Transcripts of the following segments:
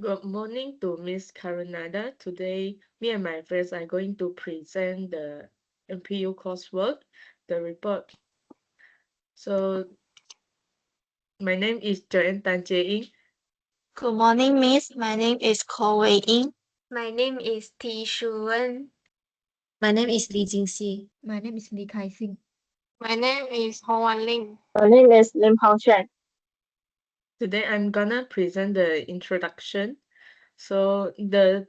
Good morning to Miss Karanada. Today, me and my friends are going to present the MPU coursework, the report. So, my name is Joanne Tan Jae-in. Good morning, Miss. My name is Ko Wei Ying. My name is T. Shuwen. My name is Li Jingxi. My name is Li Kai-Sing. My name is Ho Wan Ling. My name is Lim Hongxuan. Today, I'm gonna present the introduction. So, the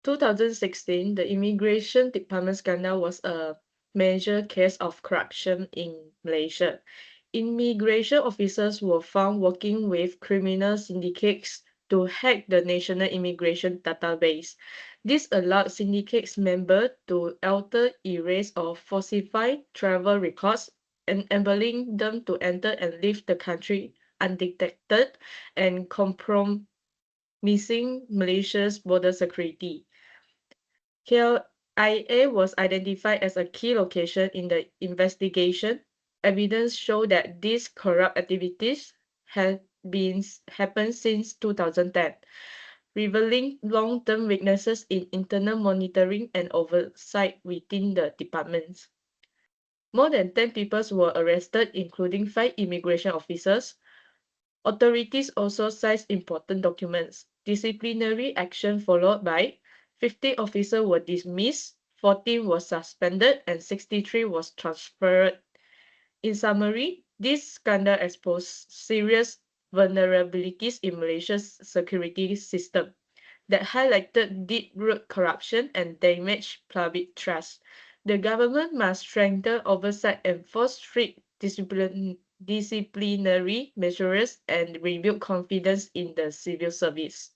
2016, the Immigration Department scandal was a major case of corruption in Malaysia. Immigration officers were found working with criminal syndicates to hack the national immigration database. This allowed syndicates members to alter, erase, or falsify travel records, enabling them to enter and leave the country undetected and compromising Malaysia's border security. KLIA was identified as a key location in the investigation. Evidence showed that these corrupt activities had been happened since 2010, revealing long-term weaknesses in internal monitoring and oversight within the departments. More than 10 people were arrested, including 5 immigration officers. Authorities also seized important documents. Disciplinary action followed by 50 officers were dismissed, 14 were suspended, and 63 was transferred. In summary, this scandal exposed serious vulnerabilities in Malaysia's security system that highlighted deep-root corruption and damaged public trust. The government must strengthen oversight, enforce strict disciplinary measures, and rebuild confidence in the civil service.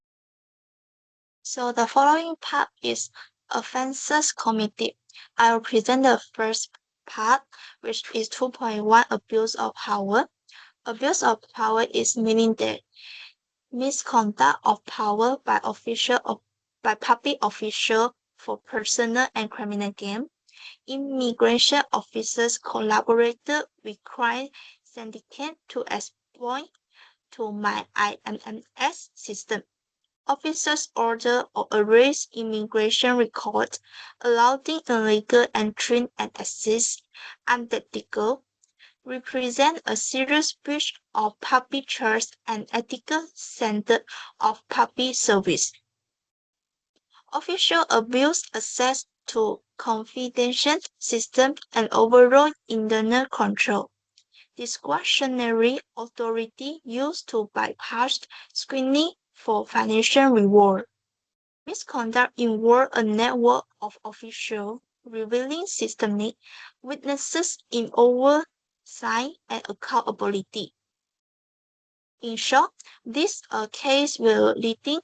So the following part is Offences Committee. I will present the first part, which is 2.1 Abuse of Power. Abuse of power is meaning the misconduct of power by public official for personal and criminal gain. Immigration officers collaborated with crime syndicate to exploit to my IMMS system. Officers order or erase immigration records, allowing illegal entry and access, unethical, represent a serious breach of public trust and ethical standard of public service. Official abuse access to confidential system and overall internal control. Discretionary authority used to bypass screening for financial reward. Misconduct involved a network of officials revealing systemic weaknesses in oversight and accountability. In short, this case will leading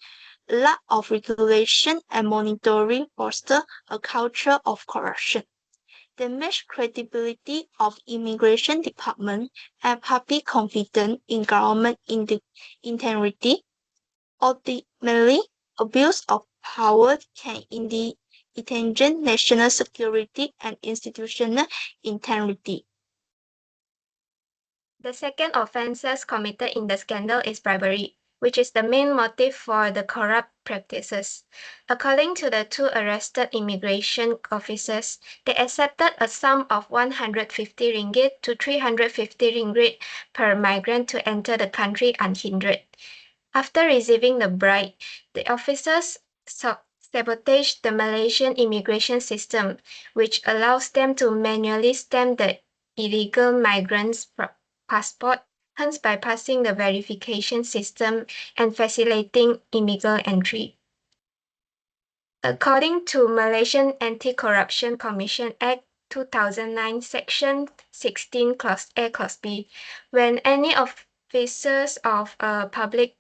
lack of regulation and monitoring foster a culture of corruption, damage credibility of immigration department and public confidence in government integrity. Ultimately, abuse of power can endanger national security and institutional integrity. The second offences committed in the scandal is bribery, which is the main motive for the corrupt practices. According to the 2 arrested immigration officers, they accepted a sum of 150 ringgit to 350 ringgit per migrant to enter the country unhindered. After receiving the bribe, the officers sabotaged the Malaysian immigration system, which allows them to manually stamp the illegal migrants' passport, hence bypassing the verification system and facilitating illegal entry. According to Malaysian Anti-Corruption Commission Act 2009, Section 16, Clause A, Clause B, when any officers of a public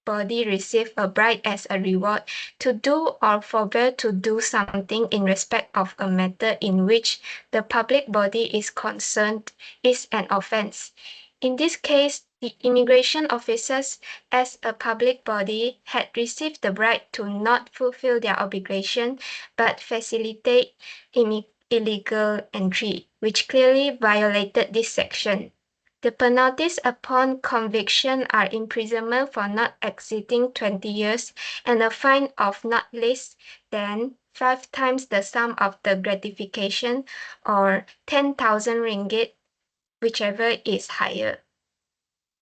body receive a bribe as a reward to do or forbear to do something in respect of a matter in which the public body is concerned is an offence. In this case, the immigration officers as a public body had received the bribe to not fulfill their obligation but facilitate illegal entry, which clearly violated this section. The penalties upon conviction are imprisonment for not exceeding 20 years and a fine of not less than 5 times the sum of the gratification or 10,000 ringgit, whichever is higher.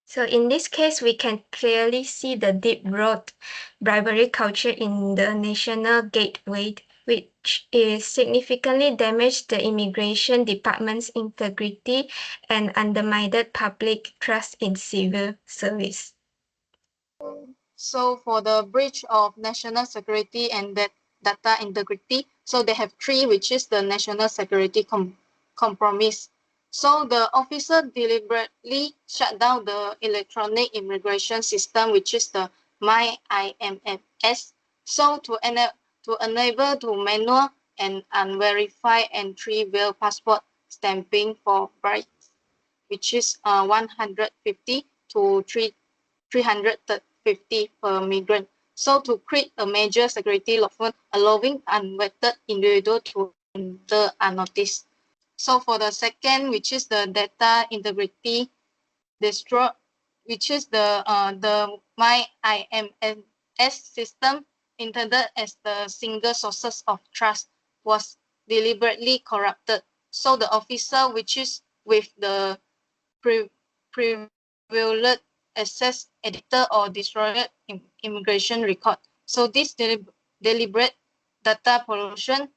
So in this case, we can clearly see the deep-rooted bribery culture in the national gateway, which is significantly damaged the immigration department's integrity and undermined public trust in civil service. So for the breach of national security and data integrity, so they have three, which is the national security compromise. So the officer deliberately shut down the electronic immigration system, which is the MyIMS. So to enable to manual and unverified entry via passport stamping for brides, which is 150 to 350 per migrant. So to create a major security lockdown, allowing unvetted individual to enter unnoticed. So for the second, which is the data integrity destroy, which is the MyIMS system intended as the single sources of trust was deliberately corrupted. So the officer, which is with the privileged access, editor or destroyed immigration record. So this deliberate data pollution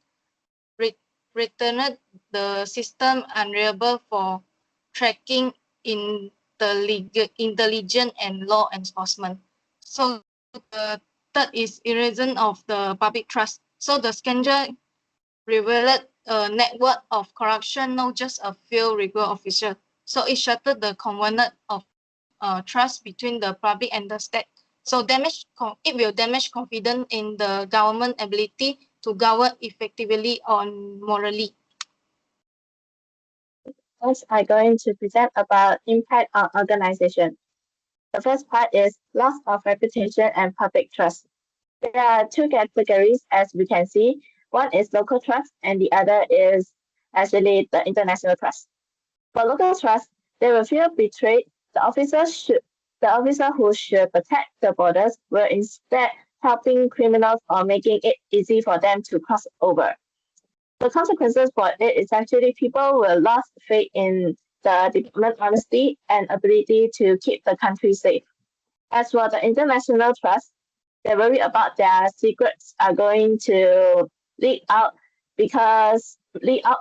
returned the system unreliable for tracking in the intelligence and law enforcement. So the third is erosion of the public trust. So the scandal revealed a network of corruption, not just a few regular officials. So it shattered the covenant of trust between the public and the state. So it will damage confidence in the government ability to govern effectively on morally. Next, I'm going to present about impact on organization. The first part is loss of reputation and public trust. There are two categories, as we can see. One is local trust, and the other is actually the international trust. For local trust, they will feel betrayed. The officer who should protect the borders will instead helping criminals or making it easy for them to cross over. The consequences for it is actually people will lose faith in the department honesty and ability to keep the country safe. As for the international trust, they worry about their secrets are going to leak out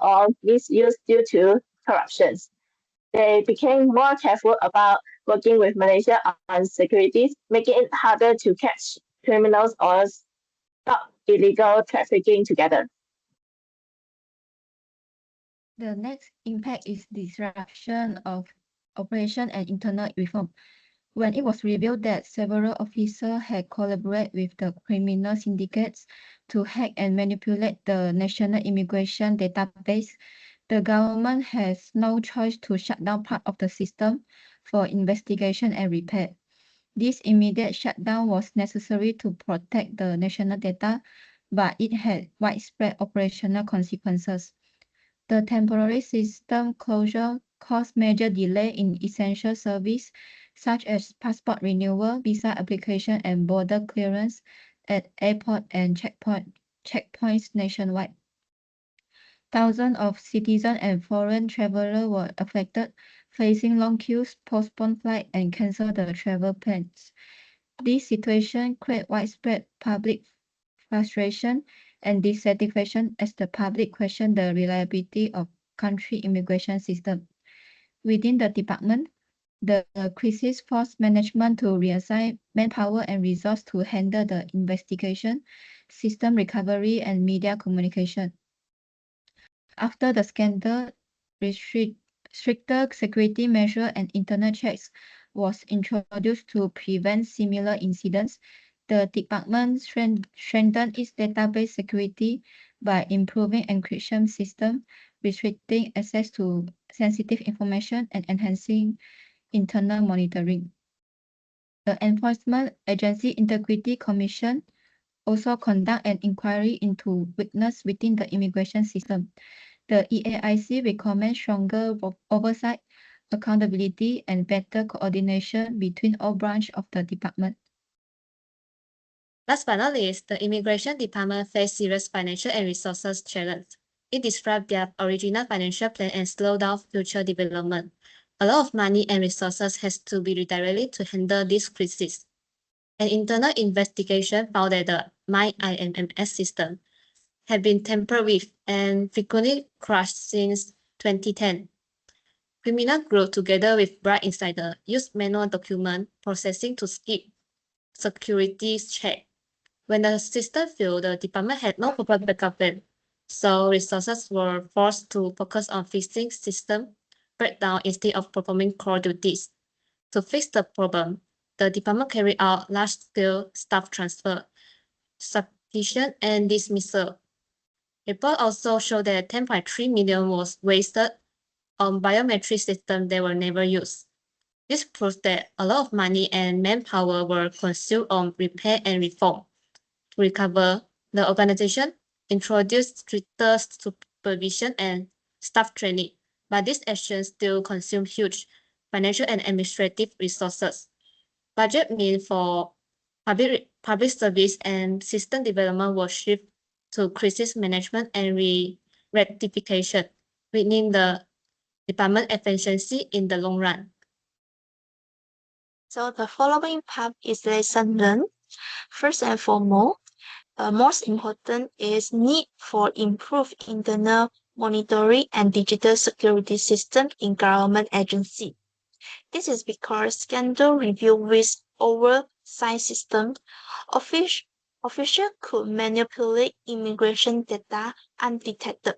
or misused due to corruptions. They became more careful about working with Malaysia on securities, making it harder to catch criminals or stop illegal trafficking together. The next impact is disruption of operation and internal reform. When it was revealed that several officers had collaborated with the criminal syndicates to hack and manipulate the national immigration database, the government has no choice to shut down part of the system for investigation and repair. This immediate shutdown was necessary to protect the national data, but it had widespread operational consequences. The temporary system closure caused major delay in essential service such as passport renewal, visa application, and border clearance at airport and checkpoints nationwide. Thousands of citizens and foreign travelers were affected, facing long queues, postponed flights, and canceled the travel plans. This situation created widespread public frustration and dissatisfaction as the public questioned the reliability of country immigration system. Within the department, the crisis forced management to reassign manpower and resources to handle the investigation, system recovery, and media communication. After the scandal, stricter security measures and internal checks was introduced to prevent similar incidents. The department strengthened its database security by improving encryption system, restricting access to sensitive information, and enhancing internal monitoring. The Enforcement Agency Integrity Commission also conduct an inquiry into weakness within the immigration system. The EAIC recommends stronger oversight, accountability, and better coordination between all branches of the department. Last but not least, the immigration department faced serious financial and resources challenges. It disrupted their original financial plan and slowed down future development. A lot of money and resources has to be redirected to handle this crisis. An internal investigation found that the MyIMMS system had been tampered with and frequently crashed since 2010. Criminal group together with bright insider used manual document processing to skip security check. When the system failed, the department had no proper backup plan, so resources were forced to focus on fixing system breakdown instead of performing core duties. To fix the problem, the department carried out large-scale staff transfer, substitution, and dismissal. Report also showed that 10.3 million was wasted on biometric systems that were never used. This proves that a lot of money and manpower were consumed on repair and reform. To recover, the organization introduced stricter supervision and staff training, but these actions still consume huge financial and administrative resources. Budget means for public service and system development will shift to crisis management and rectification, weakening the department efficiency in the long run. So the following part is lesson learned. First and foremost, most important is need for improved internal monitoring and digital security system in government agency. This is because scandal review with oversight system, official could manipulate immigration data undetected.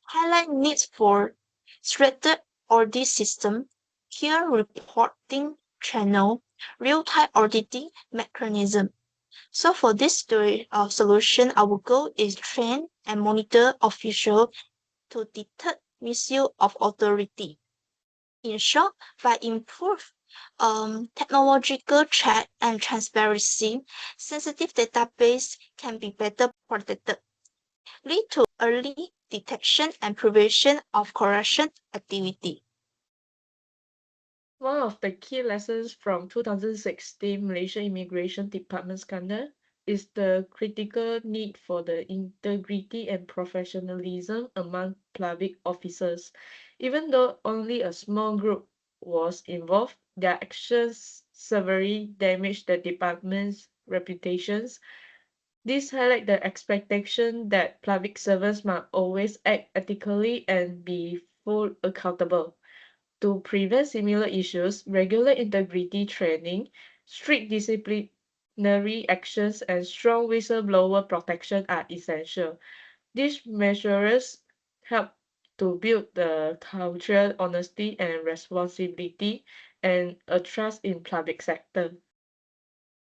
Highlight needs for stricter audit system, clear reporting channel, real-time auditing mechanism. So for this solution, our goal is train and monitor officials to detect misuse of authority. In short, by improve technological check and transparency, sensitive database can be better protected, lead to early detection and prevention of corruption activity. One of the key lessons from 2016 Malaysia Immigration Department scandal is the critical need for the integrity and professionalism among public officers. Even though only a small group was involved, their actions severely damaged the department's reputations. This highlights the expectation that public servants must always act ethically and be full accountable. To prevent similar issues, regular integrity training, strict disciplinary actions, and strong whistleblower protection are essential. These measures help to build the cultural honesty and responsibility and a trust in public sector.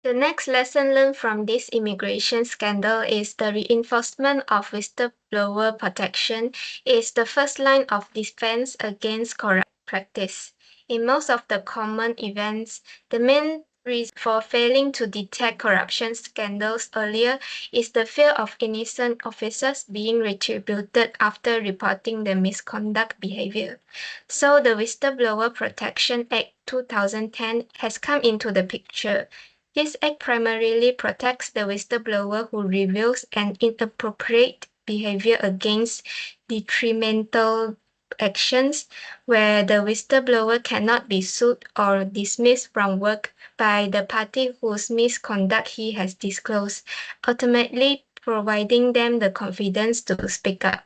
The next lesson learned from this immigration scandal is the reinforcement of whistleblower protection is the first line of defense against corrupt practice. In most of the common events, the main reason for failing to detect corruption scandals earlier is the fear of innocent officers being retributed after reporting the misconduct behavior. So the Whistleblower Protection Act 2010 has come into the picture. This act primarily protects the whistleblower who reveals an inappropriate behavior against detrimental actions where the whistleblower cannot be sued or dismissed from work by the party whose misconduct he has disclosed, ultimately providing them the confidence to speak up.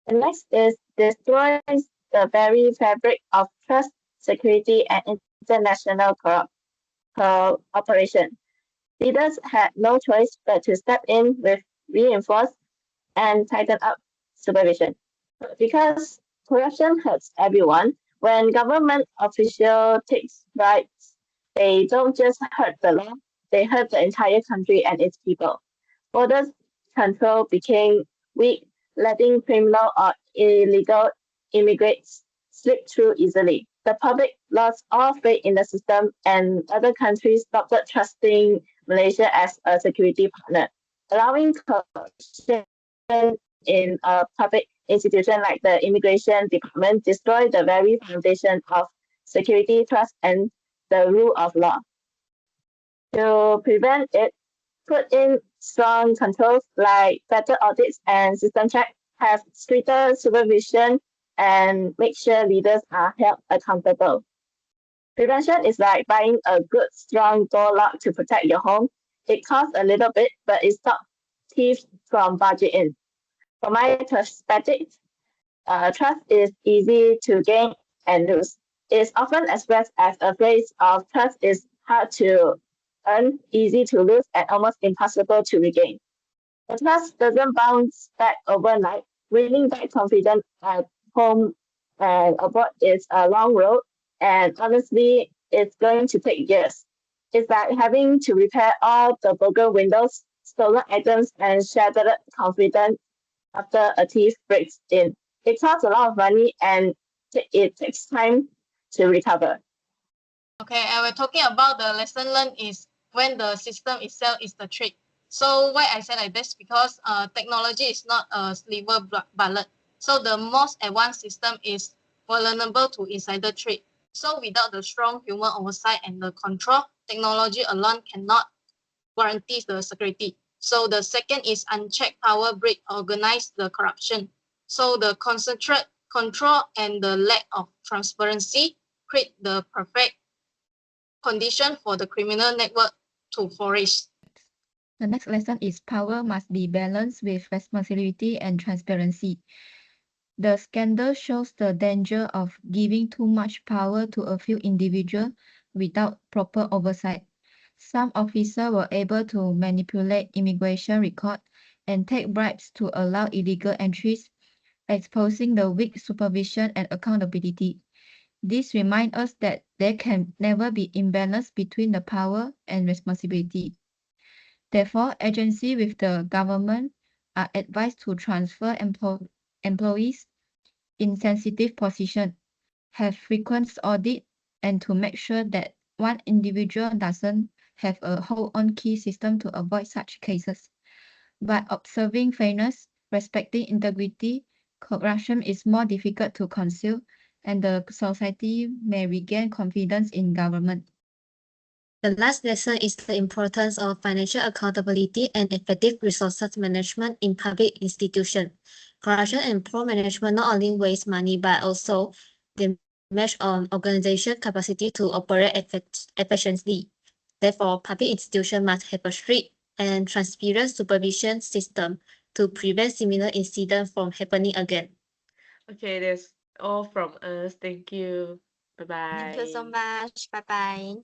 The next is destroys the very fabric of trust, security, and international cooperation. Leaders had no choice but to step in with reinforced and tighten up supervision. Because corruption hurts everyone, when government officials take bribes, they don't just hurt the law, they hurt the entire country and its people. Border control became weak, letting criminal or illegal immigrants slip through easily. The public lost all faith in the system, and other countries stopped trusting Malaysia as a security partner, allowing corruption in public institutions like the immigration department destroy the very foundation of security, trust, and the rule of law. To prevent it, put in strong controls like better audits and system check, have stricter supervision, and make sure leaders are held accountable. Prevention is like buying a good, strong door lock to protect your home. It costs a little bit, but it stops thieves from barging in. From my perspective, trust is easy to gain and lose. It's often expressed as a phrase of trust is hard to earn, easy to lose, and almost impossible to regain. The trust doesn't bounce back overnight. Winning back confidence at home and abroad is a long road, and honestly, it's going to take years. It's like having to repair all the broken windows, stolen items, and shattered confidence after a thief breaks in. It costs a lot of money and it takes time to recover. Okay, and we're talking about the lesson learned is when the system itself is the trick. So why I said like this, because technology is not a silver bullet. So the most advanced system is vulnerable to insider trade. So without the strong human oversight and the control, technology alone cannot guarantee the security. So the second is unchecked power break organize the corruption. So the concentrate control and the lack of transparency create the perfect condition for the criminal network to flourish. The next lesson is power must be balanced with responsibility and transparency. The scandal shows the danger of giving too much power to a few individuals without proper oversight. Some officers were able to manipulate immigration records and take bribes to allow illegal entries, exposing the weak supervision and accountability. This reminds us that there can never be imbalance between the power and responsibility. Therefore, agencies with the government are advised to transfer employees in sensitive positions, have frequent audit, and to make sure that one individual doesn't have a whole on key system to avoid such cases. By observing fairness, respecting integrity, corruption is more difficult to conceal, and the society may regain confidence in government. The last lesson is the importance of financial accountability and effective resources management in public institutions. Corruption and poor management not only waste money but also damage organization capacity to operate efficiently. Therefore, public institutions must have a strict and transparent supervision system to prevent similar incidents from happening again. Okay, that's all from us. Thank you. Bye bye. Thank you so much. Bye bye.